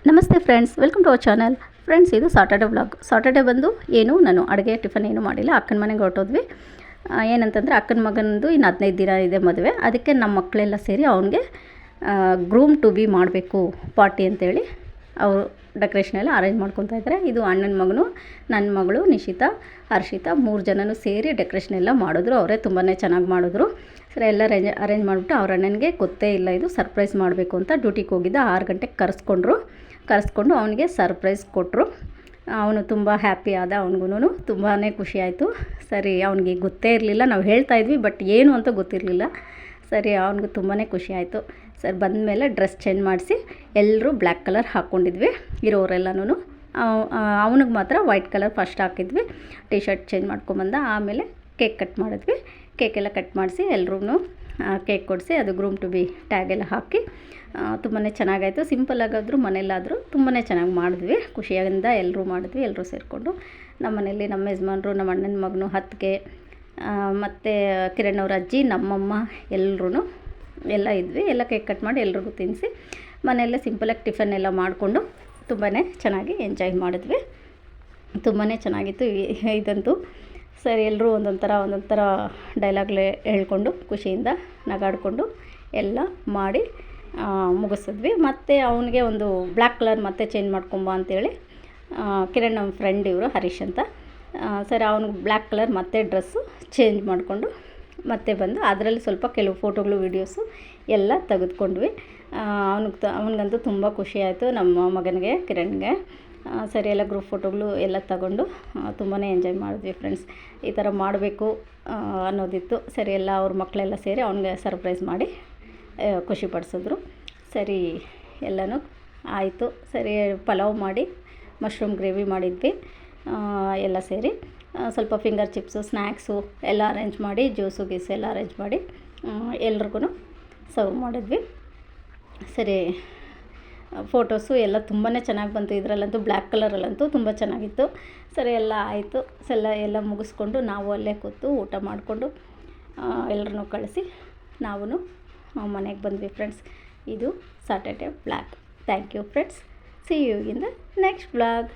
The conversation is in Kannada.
ನಮಸ್ತೆ friends, welcome to our channel. Friends, ಇದು ಸಾಟರ್ಡೆ ವ್ಲಾಗ್. ಸಾಟರ್ಡೆ ಬಂದು ನಾನು ಅಡುಗೆ ಟಿಫನ್ ಏನೂ ಮಾಡಿಲ್ಲ. ಅಕ್ಕನ ಮನೆಗೆ ಹೊರಟೋದ್ವಿ. ಏನಂತಂದರೆ ಅಕ್ಕನ ಮಗನದು ಇನ್ನು 15 ದಿನ ಇದೆ ಮದುವೆ. ಅದಕ್ಕೆ ನಮ್ಮ ಮಕ್ಕಳೆಲ್ಲ ಸೇರಿ ಅವನಿಗೆ ಗ್ರೂಮ್ ಟು ಬಿ ಮಾಡಬೇಕು ಪಾರ್ಟಿ ಅಂತೇಳಿ ಅವರು ಡೆಕೋರೇಷನ್ ಎಲ್ಲ ಅರೇಂಜ್ ಮಾಡ್ಕೊತಾ ಇದ್ದಾರೆ. ಇದು ಅಣ್ಣನ ಮಗನು, ನನ್ನ ಮಗಳು ನಿಶಿತಾ, ಹರ್ಷಿತಾ 3 ಜನನೂ ಸೇರಿ ಡೆಕೋರೇಷನ್ ಎಲ್ಲ ಮಾಡಿದ್ರು. ಅವರೇ ತುಂಬಾ ಚೆನ್ನಾಗಿ ಮಾಡಿದ್ರು. ಸರಿ, ಎಲ್ಲ ಅರೇಂಜ್ ಮಾಡಿಬಿಟ್ಟು ಅವ್ರ ಅಣ್ಣನಿಗೆ ಗೊತ್ತೇ ಇಲ್ಲ ಇದು ಸರ್ಪ್ರೈಸ್ ಮಾಡಬೇಕು ಅಂತ. ಡ್ಯೂಟಿಗೆ ಹೋಗಿದ್ದ 6 ಗಂಟೆಗೆ ಕರೆಸ್ಕೊಂಡು ಅವನಿಗೆ ಸರ್ಪ್ರೈಸ್ ಕೊಟ್ಟರು. ಅವನು ತುಂಬ ಹ್ಯಾಪಿ ಆದ. ಅವನಿಗೂ ತುಂಬಾ ಖುಷಿ ಆಯಿತು. ಸರಿ, ಅವನಿಗೆ ಗೊತ್ತೇ ಇರಲಿಲ್ಲ, ನಾವು ಹೇಳ್ತಾಯಿದ್ವಿ ಬಟ್ ಏನು ಅಂತ ಗೊತ್ತಿರಲಿಲ್ಲ. ಸರಿ, ಅವನಿಗೆ ತುಂಬಾ ಖುಷಿ ಆಯಿತು. ಸರ್, ಬಂದಮೇಲೆ ಡ್ರೆಸ್ ಚೇಂಜ್ ಮಾಡಿಸಿ ಎಲ್ಲರೂ ಬ್ಲ್ಯಾಕ್ ಕಲರ್ ಹಾಕ್ಕೊಂಡಿದ್ವಿ ಇರೋರೆಲ್ಲನೂ. ಅವನಿಗೆ ಮಾತ್ರ ವೈಟ್ ಕಲರ್ ಫಸ್ಟ್ ಹಾಕಿದ್ವಿ. ಟಿ ಶರ್ಟ್ ಚೇಂಜ್ ಮಾಡ್ಕೊಂಬಂದ. ಆಮೇಲೆ ಕೇಕ್ ಕಟ್ ಮಾಡಿದ್ವಿ. ಕೇಕೆಲ್ಲ ಕಟ್ ಮಾಡಿಸಿ ಎಲ್ರೂ ಕೇಕ್ ಕೊಡಿಸಿ ಅದು ಗ್ರೂಮ್ ಟು ಬಿ ಟ್ಯಾಗೆಲ್ಲ ಹಾಕಿ ತುಂಬಾ ಚೆನ್ನಾಗಾಯಿತು. ಸಿಂಪಲ್ಲಾಗಾದರೂ ಮನೆಯಲ್ಲಾದರೂ ತುಂಬಾ ಚೆನ್ನಾಗಿ ಮಾಡಿದ್ವಿ. ಖುಷಿಯಿಂದ ಎಲ್ಲರೂ ಮಾಡಿದ್ವಿ. ಎಲ್ಲರೂ ಸೇರಿಕೊಂಡು ನಮ್ಮ ಮನೇಲಿ ನಮ್ಮ ಯಜಮಾನ್ರು, ನಮ್ಮ ಅಣ್ಣನ ಮಗನು, ಅತ್ತಿಗೆ ಮತ್ತು ಕಿರಣ್ ಅವ್ರ ಅಜ್ಜಿ, ನಮ್ಮಮ್ಮ ಎಲ್ಲರೂ ಎಲ್ಲ ಇದ್ವಿ. ಎಲ್ಲ ಕೇಕ್ ಕಟ್ ಮಾಡಿ ಎಲ್ರಿಗೂ ತಿನ್ನಿಸಿ ಮನೆಯಲ್ಲೇ ಸಿಂಪಲಾಗಿ ಟಿಫನ್ ಎಲ್ಲ ಮಾಡಿಕೊಂಡು ತುಂಬಾ ಚೆನ್ನಾಗಿ ಎಂಜಾಯ್ ಮಾಡಿದ್ವಿ. ತುಂಬಾ ಚೆನ್ನಾಗಿತ್ತು ಇದಂತೂ. ಸರಿ, ಎಲ್ಲರೂ ಒಂದೊಂದು ಥರ ಡೈಲಾಗ್ಲೇ ಹೇಳ್ಕೊಂಡು ಖುಷಿಯಿಂದ ನಗಾಡಿಕೊಂಡು ಎಲ್ಲ ಮಾಡಿ ಮುಗಿಸಿದ್ವಿ. ಮತ್ತು ಅವನಿಗೆ ಒಂದು ಬ್ಲ್ಯಾಕ್ ಕಲರ್ ಮತ್ತೆ ಚೇಂಜ್ ಮಾಡ್ಕೊಂಬ ಅಂತೇಳಿ ಕಿರಣ್ ನಮ್ಮ ಫ್ರೆಂಡ್ ಇವರು ಹರೀಶ್ ಅಂತ. ಸರಿ, ಅವನಿಗೆ ಬ್ಲ್ಯಾಕ್ ಕಲರ್ ಮತ್ತೆ ಡ್ರೆಸ್ಸು ಚೇಂಜ್ ಮಾಡಿಕೊಂಡು ಮತ್ತೆ ಬಂದು ಅದರಲ್ಲಿ ಸ್ವಲ್ಪ ಕೆಲವು ಫೋಟೋಗಳು ವೀಡಿಯೋಸು ಎಲ್ಲ ತೆಗೆದುಕೊಂಡ್ವಿ. ಅವನಿಗಂತೂ ತುಂಬ ಖುಷಿ ಆಯಿತು, ನಮ್ಮ ಮಗನಿಗೆ ಕಿರಣ್ಗೆ. ಸರಿ, ಎಲ್ಲ ಗ್ರೂಪ್ ಫೋಟೋಗಳು ಎಲ್ಲ ತಗೊಂಡು ತುಂಬಾ ಎಂಜಾಯ್ ಮಾಡಿದ್ವಿ ಫ್ರೆಂಡ್ಸ್. ಈ ಥರ ಮಾಡಬೇಕು ಅನ್ನೋದಿತ್ತು. ಸರಿ, ಎಲ್ಲ ಅವ್ರ ಮಕ್ಕಳೆಲ್ಲ ಸೇರಿ ಅವನಿಗೆ ಸರ್ಪ್ರೈಸ್ ಮಾಡಿ ಖುಷಿಪಡಿಸಿದ್ರು. ಸರಿ, ಎಲ್ಲನೂ ಆಯಿತು. ಸರಿ, ಪಲಾವ್ ಮಾಡಿ ಮಶ್ರೂಮ್ ಗ್ರೇವಿ ಮಾಡಿದ್ವಿ ಎಲ್ಲ ಸೇರಿ. ಸ್ವಲ್ಪ ಫಿಂಗರ್ ಚಿಪ್ಸು, ಸ್ನ್ಯಾಕ್ಸು ಎಲ್ಲ ಅರೇಂಜ್ ಮಾಡಿ, ಜ್ಯೂಸು ಗೀಸು ಎಲ್ಲ ಅರೇಂಜ್ ಮಾಡಿ ಎಲ್ರಿಗೂ ಸರ್ವ್ ಮಾಡಿದ್ವಿ. ಸರಿ, ಫೋಟೋಸು ಎಲ್ಲ ತುಂಬಾ ಚೆನ್ನಾಗಿ ಬಂತು. ಇದರಲ್ಲಂತೂ ಬ್ಲ್ಯಾಕ್ ಕಲರಲ್ಲಂತೂ ತುಂಬ ಚೆನ್ನಾಗಿತ್ತು. ಸರಿ, ಎಲ್ಲ ಆಯಿತು. ಎಲ್ಲ ಮುಗಿಸ್ಕೊಂಡು ನಾವು ಅಲ್ಲೇ ಕೂತು ಊಟ ಮಾಡಿಕೊಂಡು ಎಲ್ಲರನ್ನೂ ಕಳಿಸಿ ನಾವು ಮನೆಗೆ ಬಂದ್ವಿ ಫ್ರೆಂಡ್ಸ್. ಇದು Saturday vlog. Thank you friends. See you in the next vlog.